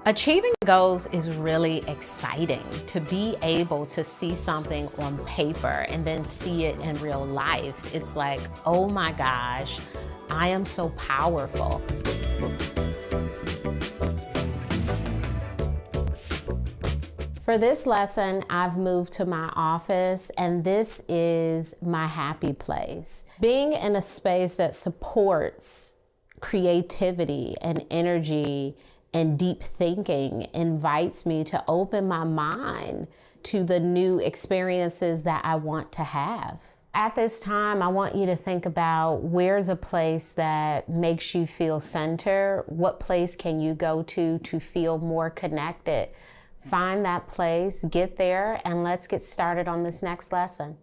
Achieving goals is really exciting. To be able to see something on paper and then see it in real life, it's like, oh my gosh, I am so powerful. For this lesson, I've moved to my office, and this is my happy place. Being in a space that supports creativity and energy and deep thinking invites me to open my mind to the new experiences that I want to have. At this time, I want you to think about where's a place that makes you feel centered. What place can you go to feel more connected? Find that place, get there, and let's get started on this next lesson.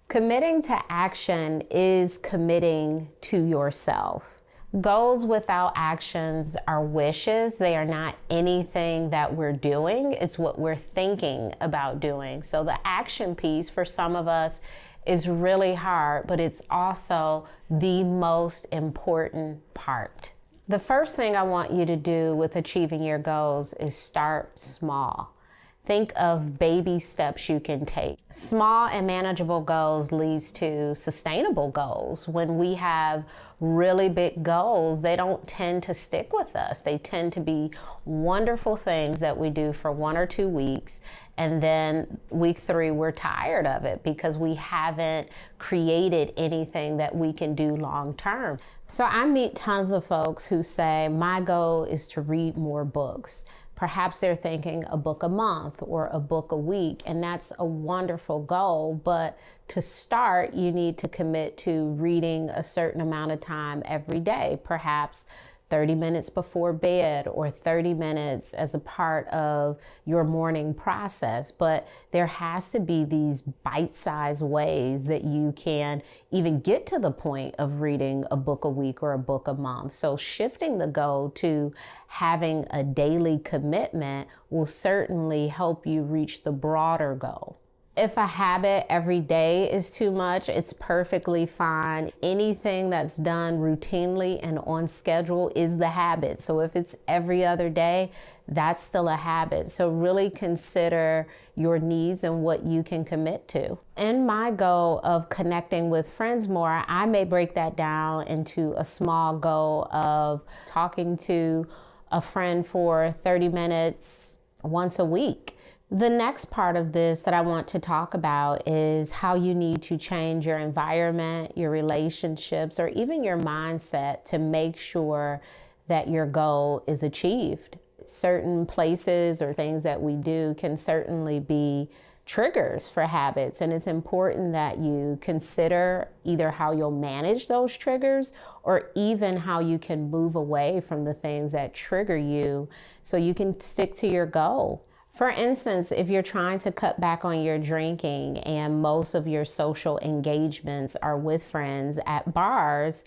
Committing to action is committing to yourself. Goals without actions are wishes. They are not anything that we're doing. It's what we're thinking about doing. So the action piece for some of us is really hard, but it's also the most important part. The first thing I want you to do with achieving your goals is start small. Think of baby steps you can take. Small and manageable goals leads to sustainable goals. When we have really big goals, they don't tend to stick with us. They tend to be wonderful things that we do for 1 or 2 weeks, and then week 3 we're tired of it because we haven't created anything that we can do long term. So I meet tons of folks who say, my goal is to read more books. Perhaps they're thinking a book a month or a book a week, and that's a wonderful goal. But to start, you need to commit to reading a certain amount of time every day, perhaps 30 minutes before bed or 30 minutes as a part of your morning process. But there has to be these bite-sized ways that you can even get to the point of reading a book a week or a book a month. So shifting the goal to having a daily commitment will certainly help you reach the broader goal. If a habit every day is too much, it's perfectly fine. Anything that's done routinely and on schedule is the habit. So if it's every other day, that's still a habit. So really consider your needs and what you can commit to. In my goal of connecting with friends more, I may break that down into a small goal of talking to a friend for 30 minutes once a week. The next part of this that I want to talk about is how you need to change your environment, your relationships, or even your mindset to make sure that your goal is achieved. Certain places or things that we do can certainly be triggers for habits, and it's important that you consider either how you'll manage those triggers or even how you can move away from the things that trigger you so you can stick to your goal. For instance, if you're trying to cut back on your drinking and most of your social engagements are with friends at bars,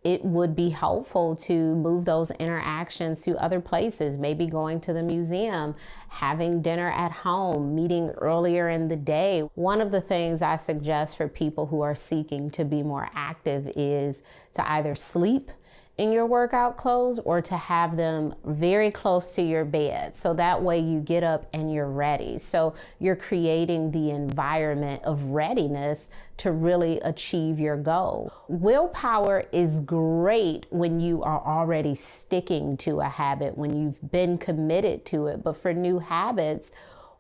it would be helpful to move those interactions to other places, maybe going to the museum, having dinner at home, meeting earlier in the day. One of the things I suggest for people who are seeking to be more active is to either sleep in your workout clothes or to have them very close to your bed. So that way you get up and you're ready. So you're creating the environment of readiness to really achieve your goal. Willpower is great when you are already sticking to a habit, when you've been committed to it. But for new habits,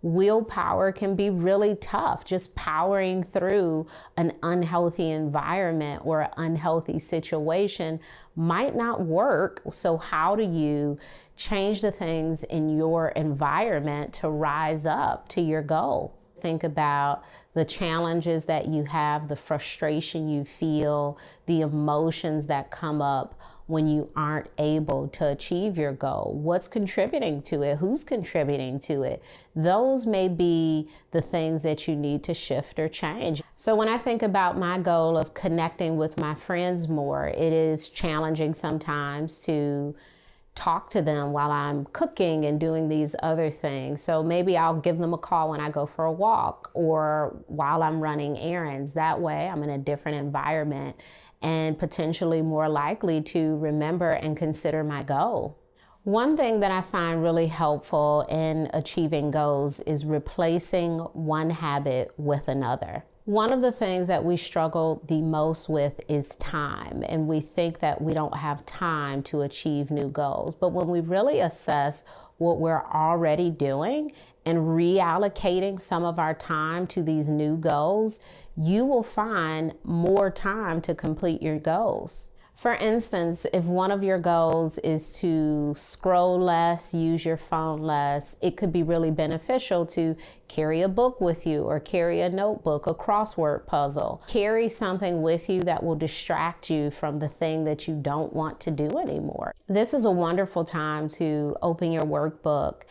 willpower can be really tough. Just powering through an unhealthy environment or an unhealthy situation might not work. So how do you change the things in your environment to rise up to your goal? Think about the challenges that you have, the frustration you feel, the emotions that come up when you aren't able to achieve your goal. What's contributing to it? Who's contributing to it? Those may be the things that you need to shift or change. So when I think about my goal of connecting with my friends more, it is challenging sometimes to talk to them while I'm cooking and doing these other things. So maybe I'll give them a call when I go for a walk or while I'm running errands. That way I'm in a different environment and potentially more likely to remember and consider my goal. One thing that I find really helpful in achieving goals is replacing one habit with another. One of the things that we struggle the most with is time, and we think that we don't have time to achieve new goals. But when we really assess what we're already doing and reallocating some of our time to these new goals, you will find more time to complete your goals. For instance, if one of your goals is to scroll less, use your phone less, it could be really beneficial to carry a book with you or carry a notebook, a crossword puzzle. Carry something with you that will distract you from the thing that you don't want to do anymore. This is a wonderful time to open your workbook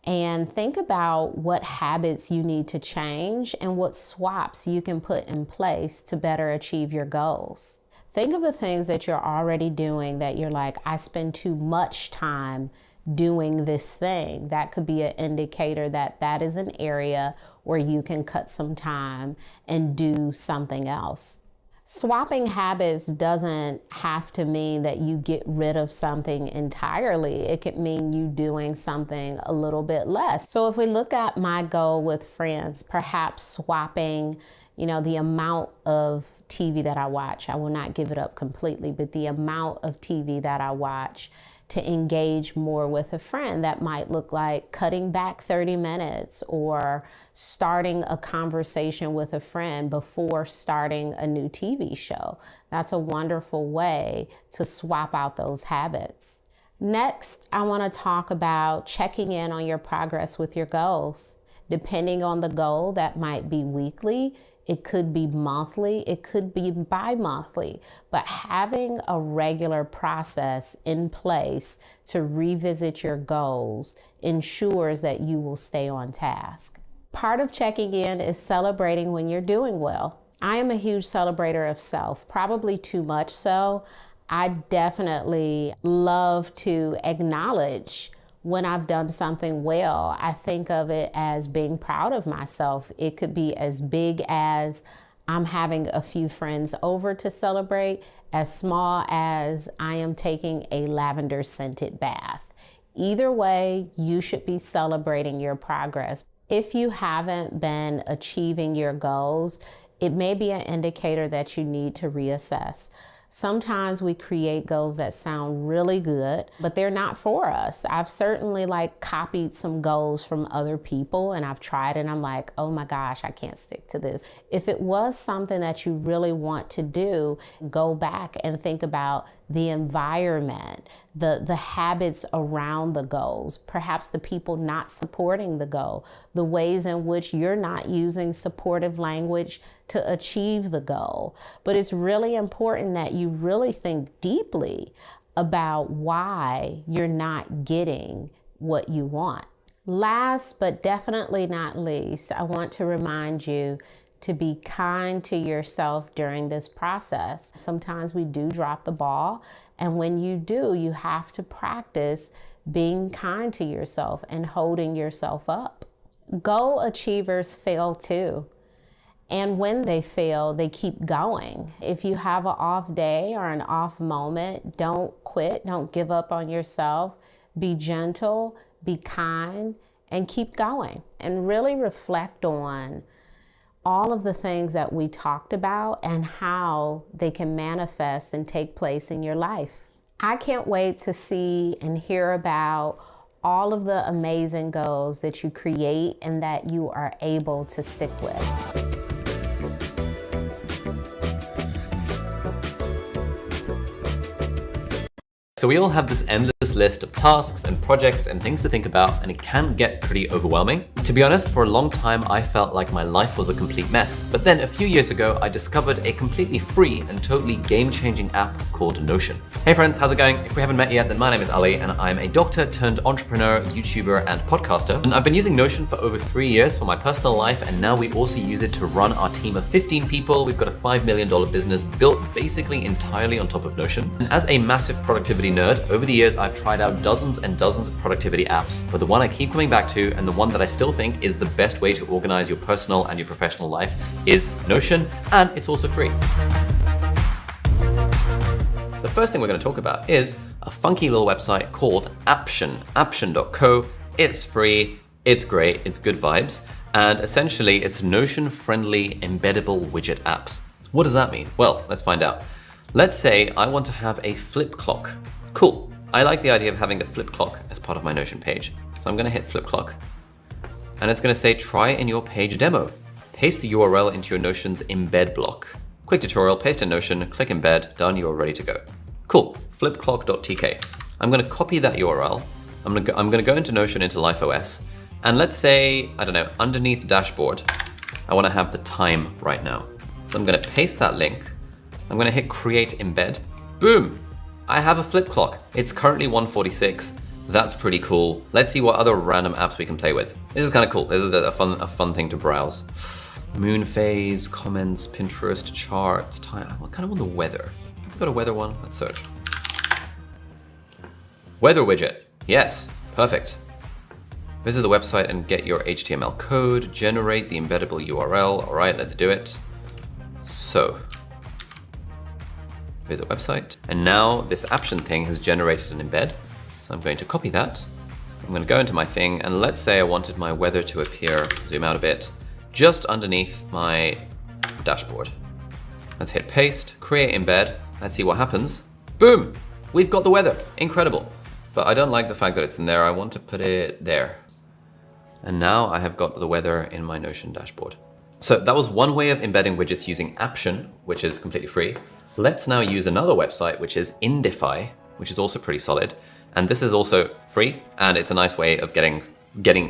and think about what habits you need to change and what swaps you can put in place to better achieve your goals. Think of the things that you're already doing that you're like, I spend too much time doing this thing. That could be an indicator that that is an area where you can cut some time and do something else. Swapping habits doesn't have to mean that you get rid of something entirely. It could mean you doing something a little bit less. So if we look at my goal with friends, perhaps swapping, the amount of TV that I watch. I will not give it up completely, but the amount of TV that I watch to engage more with a friend. That might look like cutting back 30 minutes or starting a conversation with a friend before starting a new TV show. That's a wonderful way to swap out those habits. Next, I want to talk about checking in on your progress with your goals. Depending on the goal, that might be weekly. It could be monthly, it could be bi-monthly, but having a regular process in place to revisit your goals ensures that you will stay on task. Part of checking in is celebrating when you're doing well. I am a huge celebrator of self, probably too much so. I definitely love to acknowledge when I've done something well. I think of it as being proud of myself. It could be as big as I'm having a few friends over to celebrate, as small as I am taking a lavender scented bath. Either way, you should be celebrating your progress. If you haven't been achieving your goals, it may be an indicator that you need to reassess. Sometimes we create goals that sound really good, but they're not for us. I've certainly copied some goals from other people and I've tried and I'm like, oh my gosh, I can't stick to this. If it was something that you really want to do, go back and think about the environment, the habits around the goals, perhaps the people not supporting the goal, the ways in which you're not using supportive language to achieve the goal. But it's really important that you really think deeply about why you're not getting what you want. Last, but definitely not least, I want to remind you to be kind to yourself during this process. Sometimes we do drop the ball, and when you do, you have to practice being kind to yourself and holding yourself up. Goal achievers fail too. And when they fail, they keep going. If you have an off day or an off moment, don't quit, don't give up on yourself. Be gentle, be kind, and keep going. And really reflect on all of the things that we talked about and how they can manifest and take place in your life. I can't wait to see and hear about all of the amazing goals that you create and that you are able to stick with. So we all have this endless list of tasks and projects and things to think about, and it can get pretty overwhelming. To be honest, for a long time, I felt like my life was a complete mess. But then a few years ago, I discovered a completely free and totally game-changing app called Notion. Hey friends, how's it going? If we haven't met yet, then my name is Ali, and I'm a doctor turned entrepreneur, YouTuber, and podcaster. And I've been using Notion for over 3 years for my personal life, and now we also use it to run our team of 15 people. We've got a $5 million business built basically entirely on top of Notion. And as a massive productivity nerd, over the years, I've tried out dozens and dozens of productivity apps, but the one I keep coming back to, and the one that I still think is the best way to organize your personal and your professional life, is Notion, and it's also free. The first thing we're going to talk about is a funky little website called Apption, apption.co. It's free, it's great, it's good vibes, and essentially it's Notion-friendly embeddable widget apps. What does that mean? Well, let's find out. Let's say I want to have a flip clock. Cool. I like the idea of having a flip clock as part of my Notion page. So I'm going to hit flip clock, and it's going to say try in your page demo. Paste the URL into your Notion's embed block. Quick tutorial, paste in Notion, click embed, done, you're ready to go. Cool, flipclock.tk. I'm gonna copy that URL. I'm gonna go into Notion, into LifeOS, and let's say, I don't know, underneath dashboard, I wanna have the time right now. So I'm gonna paste that link. I'm gonna hit create embed. Boom, I have a flip clock. It's currently 1:46. That's pretty cool. Let's see what other random apps we can play with. This is kind of cool. This is a fun thing to browse. Moon phase, comments, Pinterest, charts, time. I kind of want the weather. Have we got a weather one? Let's search. Weather widget. Yes, perfect. Visit the website and get your HTML code, generate the embeddable URL. All right, let's do it. So, visit website. And now this Apption thing has generated an embed. So I'm going to copy that. I'm going to go into my thing, and let's say I wanted my weather to appear, zoom out a bit, just underneath my dashboard. Let's hit paste, create embed. Let's see what happens. Boom, we've got the weather, incredible. But I don't like the fact that it's in there. I want to put it there. And now I have got the weather in my Notion dashboard. So that was one way of embedding widgets using Apption, which is completely free. Let's now use another website, which is Indify, which is also pretty solid. And this is also free, and it's a nice way of getting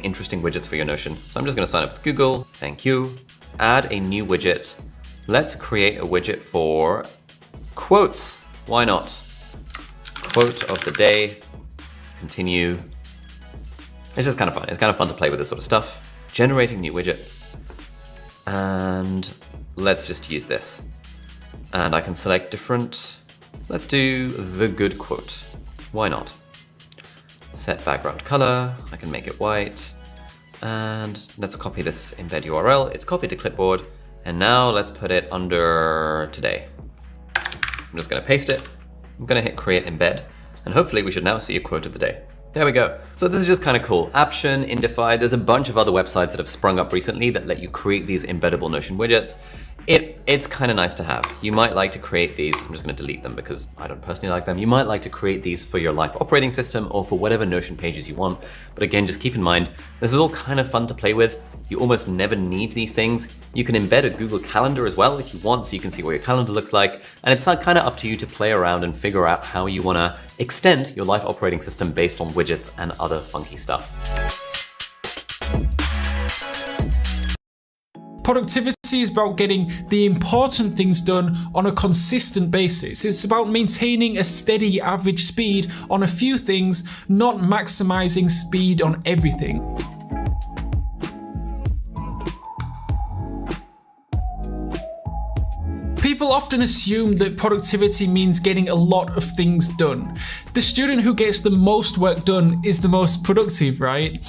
interesting widgets for your Notion. So I'm just gonna sign up with Google, thank you. Add a new widget. Let's create a widget for quotes. Why not? Quote of the day, continue. It's just kind of fun. It's kind of fun to play with this sort of stuff. Generating new widget. And let's just use this. And I can select different. Let's do the good quote. Why not? Set background color, I can make it white, and let's copy this embed URL. It's copied to clipboard, and now let's put it under today. I'm just gonna paste it. I'm gonna hit create embed, and hopefully we should now see a quote of the day. There we go. So this is just kind of cool. Apption, Indify, there's a bunch of other websites that have sprung up recently that let you create these embeddable Notion widgets. It's kind of nice to have. You might like to create these. I'm just going to delete them because I don't personally like them. You might like to create these for your life operating system or for whatever Notion pages you want. But again, just keep in mind, this is all kind of fun to play with. You almost never need these things. You can embed a Google Calendar as well if you want, so you can see what your calendar looks like. And it's kind of up to you to play around and figure out how you want to extend your life operating system based on widgets and other funky stuff. Productivity is about getting the important things done on a consistent basis. It's about maintaining a steady average speed on a few things, not maximizing speed on everything. People often assume that productivity means getting a lot of things done. The student who gets the most work done is the most productive, right?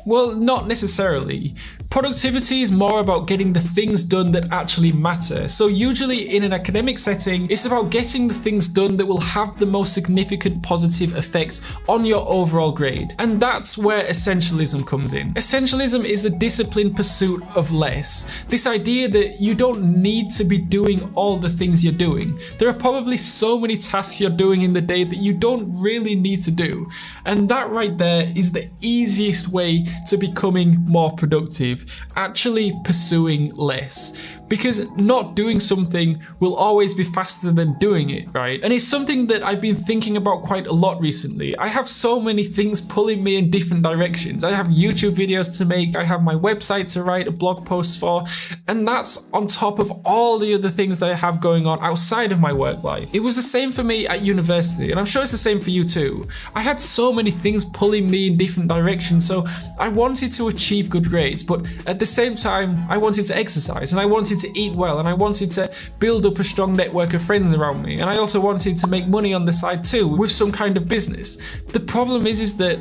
Well, not necessarily. Productivity is more about getting the things done that actually matter. So usually in an academic setting, it's about getting the things done that will have the most significant positive effect on your overall grade. And that's where essentialism comes in. Essentialism is the disciplined pursuit of less. This idea that you don't need to be doing all the things you're doing. There are probably so many tasks you're doing in the day that you don't really need to do. And that right there is the easiest way to becoming more productive. Actually pursuing less, because not doing something will always be faster than doing it, right? And it's something that I've been thinking about quite a lot recently. I have so many things pulling me in different directions. I have YouTube videos to make, I have my website to write a blog post for, and that's on top of all the other things that I have going on outside of my work life. It was the same for me at university, and I'm sure it's the same for you too. I had so many things pulling me in different directions, so I wanted to achieve good grades, but at the same time, I wanted to exercise, and I wanted to eat well, and I wanted to build up a strong network of friends around me, and I also wanted to make money on the side too with some kind of business. The problem is that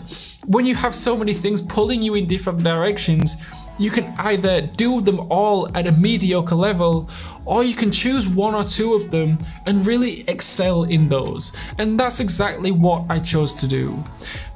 when you have so many things pulling you in different directions, You can either do them all at a mediocre level, or you can choose one or two of them and really excel in those. And that's exactly what I chose to do.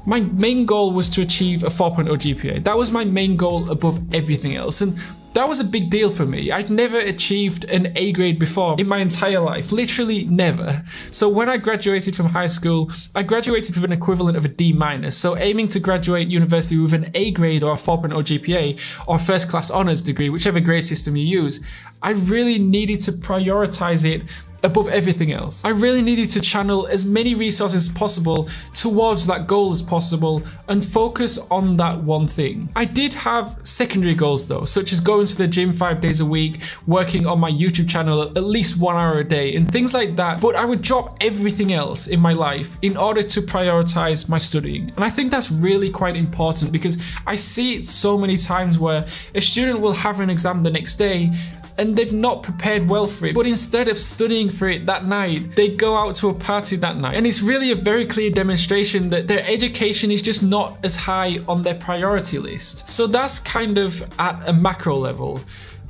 My main goal was to achieve a 4.0 GPA. That was my main goal above everything else. And that was a big deal for me. I'd never achieved an A grade before in my entire life, literally never. So when I graduated from high school, I graduated with an equivalent of a D-. So aiming to graduate university with an A grade or a 4.0 GPA or first class honours degree, whichever grade system you use, I really needed to prioritize it above everything else. I really needed to channel as many resources as possible towards that goal as possible and focus on that one thing. I did have secondary goals though, such as going to the gym 5 days a week, working on my YouTube channel at least 1 hour a day and things like that, but I would drop everything else in my life in order to prioritize my studying. And I think that's really quite important because I see it so many times where a student will have an exam the next day and they've not prepared well for it, but instead of studying for it that night, they go out to a party that night. And it's really a very clear demonstration that their education is just not as high on their priority list. So that's kind of at a macro level.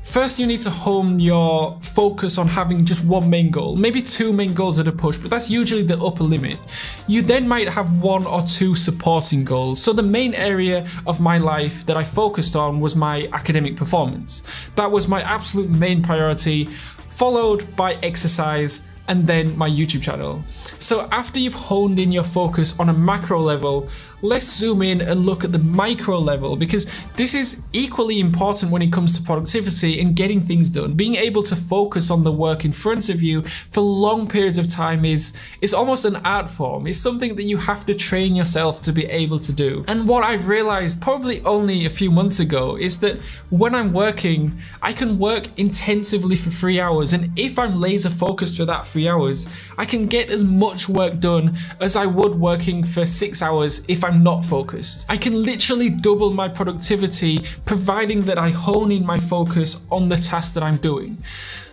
First, you need to hone your focus on having just one main goal, maybe two main goals at a push, but that's usually the upper limit. You then might have one or two supporting goals. So the main area of my life that I focused on was my academic performance. That was my absolute main priority, followed by exercise and then my YouTube channel. So after you've honed in your focus on a macro level, let's zoom in and look at the micro level, because this is equally important when it comes to productivity and getting things done. Being able to focus on the work in front of you for long periods of time is almost an art form. It's something that you have to train yourself to be able to do. And what I've realized probably only a few months ago is that when I'm working, I can work intensively for 3 hours, and if I'm laser focused for that 3 hours, I can get as much work done as I would working for 6 hours if I'm not focused. I can literally double my productivity providing that I hone in my focus on the task that I'm doing.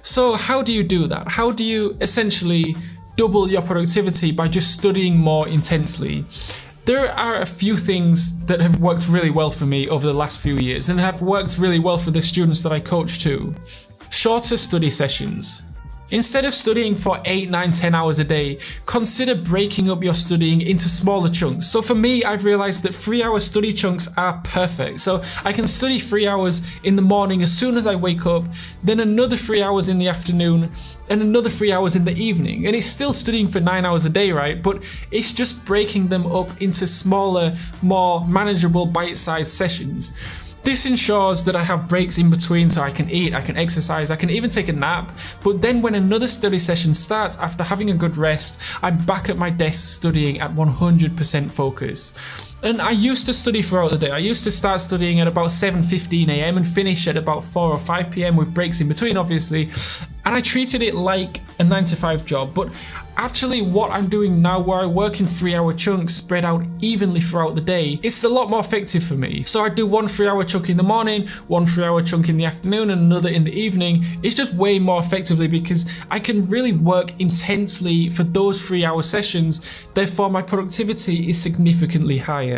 So how do you do that? How do you essentially double your productivity by just studying more intensely? There are a few things that have worked really well for me over the last few years and have worked really well for the students that I coach too. Shorter study sessions. Instead of studying for 8, 9, 10 hours a day, consider breaking up your studying into smaller chunks. So for me, I've realized that 3-hour study chunks are perfect. So I can study 3 hours in the morning as soon as I wake up, then another 3 hours in the afternoon, and another 3 hours in the evening. And it's still studying for 9 hours a day, right? But it's just breaking them up into smaller, more manageable bite-sized sessions. This ensures that I have breaks in between so I can eat, I can exercise, I can even take a nap. But then when another study session starts after having a good rest, I'm back at my desk studying at 100% focus. And I used to study throughout the day. I used to start studying at about 7:15 AM and finish at about 4 or 5 PM with breaks in between, obviously. And I treated it like a 9-to-5 job. But actually what I'm doing now, where I work in 3-hour chunks spread out evenly throughout the day, it's a lot more effective for me. So I do one 3-hour chunk in the morning, one 3-hour chunk in the afternoon, and another in the evening. It's just way more effectively because I can really work intensely for those 3-hour sessions. Therefore, my productivity is significantly higher.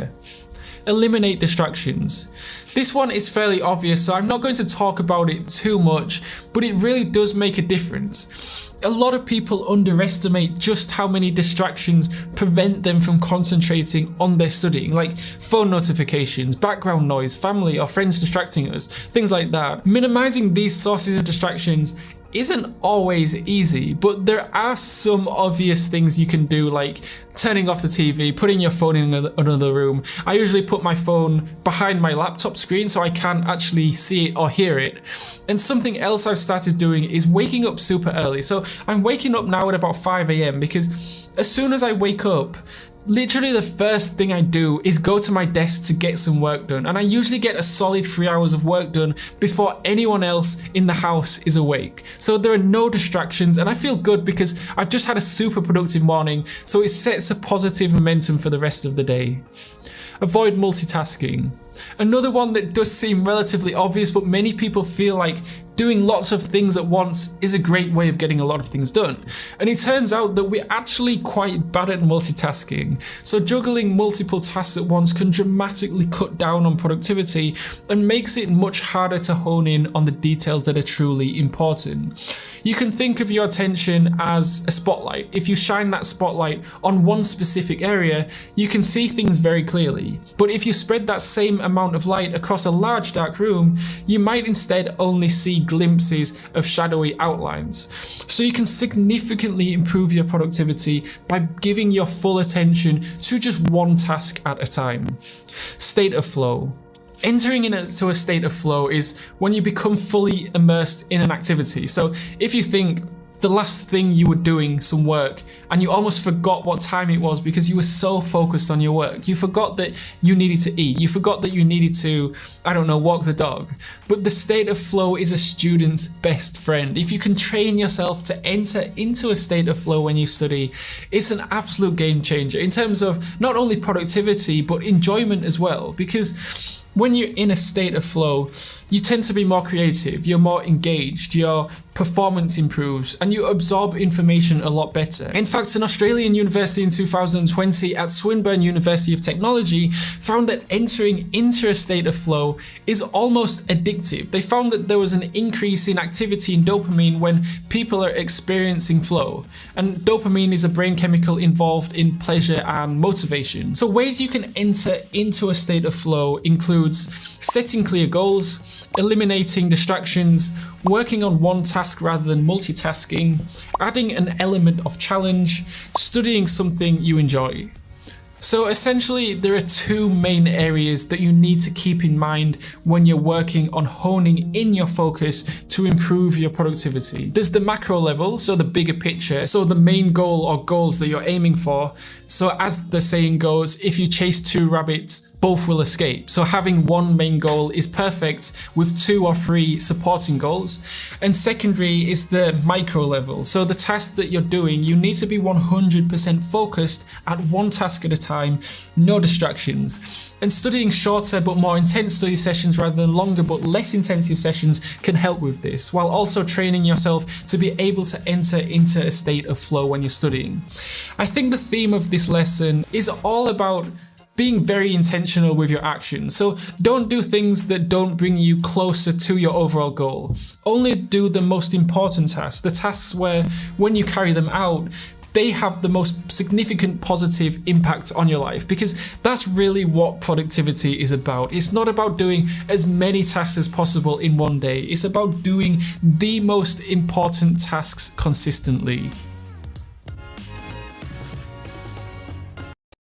Eliminate distractions. This one is fairly obvious, so I'm not going to talk about it too much, but it really does make a difference. A lot of people underestimate just how many distractions prevent them from concentrating on their studying, like phone notifications, background noise, family or friends distracting us, things like that. Minimizing these sources of distractions isn't always easy, but there are some obvious things you can do, like turning off the TV, putting your phone in another room. I usually put my phone behind my laptop screen so I can't actually see it or hear it. And something else I've started doing is waking up super early. So I'm waking up now at about 5 AM because as soon as I wake up, literally the first thing I do is go to my desk to get some work done, and I usually get a solid 3 hours of work done before anyone else in the house is awake. So there are no distractions, and I feel good because I've just had a super productive morning, so it sets a positive momentum for the rest of the day. Avoid multitasking. Another one that does seem relatively obvious, but many people feel like doing lots of things at once is a great way of getting a lot of things done. And it turns out that we're actually quite bad at multitasking. So juggling multiple tasks at once can dramatically cut down on productivity and makes it much harder to hone in on the details that are truly important. You can think of your attention as a spotlight. If you shine that spotlight on one specific area, you can see things very clearly. But if you spread that same amount of light across a large dark room, you might instead only see glimpses of shadowy outlines. So you can significantly improve your productivity by giving your full attention to just one task at a time. State of flow. Entering into a state of flow is when you become fully immersed in an activity. So if you think the last thing you were doing some work and you almost forgot what time it was because you were so focused on your work. You forgot that you needed to eat. You forgot that you needed to, walk the dog. But the state of flow is a student's best friend. If you can train yourself to enter into a state of flow when you study, it's an absolute game changer in terms of not only productivity, but enjoyment as well. Because when you're in a state of flow, you tend to be more creative, you're more engaged, your performance improves, and you absorb information a lot better. In fact, an Australian university in 2020 at Swinburne University of Technology found that entering into a state of flow is almost addictive. They found that there was an increase in activity in dopamine when people are experiencing flow. And dopamine is a brain chemical involved in pleasure and motivation. So ways you can enter into a state of flow includes setting clear goals, eliminating distractions, working on one task rather than multitasking, adding an element of challenge, studying something you enjoy. So essentially, there are two main areas that you need to keep in mind when you're working on honing in your focus to improve your productivity. There's the macro level, so the bigger picture, so the main goal or goals that you're aiming for. So as the saying goes, if you chase two rabbits, both will escape. So having one main goal is perfect with 2 or 3 supporting goals. And secondary is the micro level. So the task that you're doing, you need to be 100% focused at one task at a time, no distractions. And studying shorter but more intense study sessions rather than longer but less intensive sessions can help with this, while also training yourself to be able to enter into a state of flow when you're studying. I think the theme of this lesson is all about being very intentional with your actions. So don't do things that don't bring you closer to your overall goal. Only do the most important tasks, the tasks where when you carry them out, they have the most significant positive impact on your life, because that's really what productivity is about. It's not about doing as many tasks as possible in one day. It's about doing the most important tasks consistently.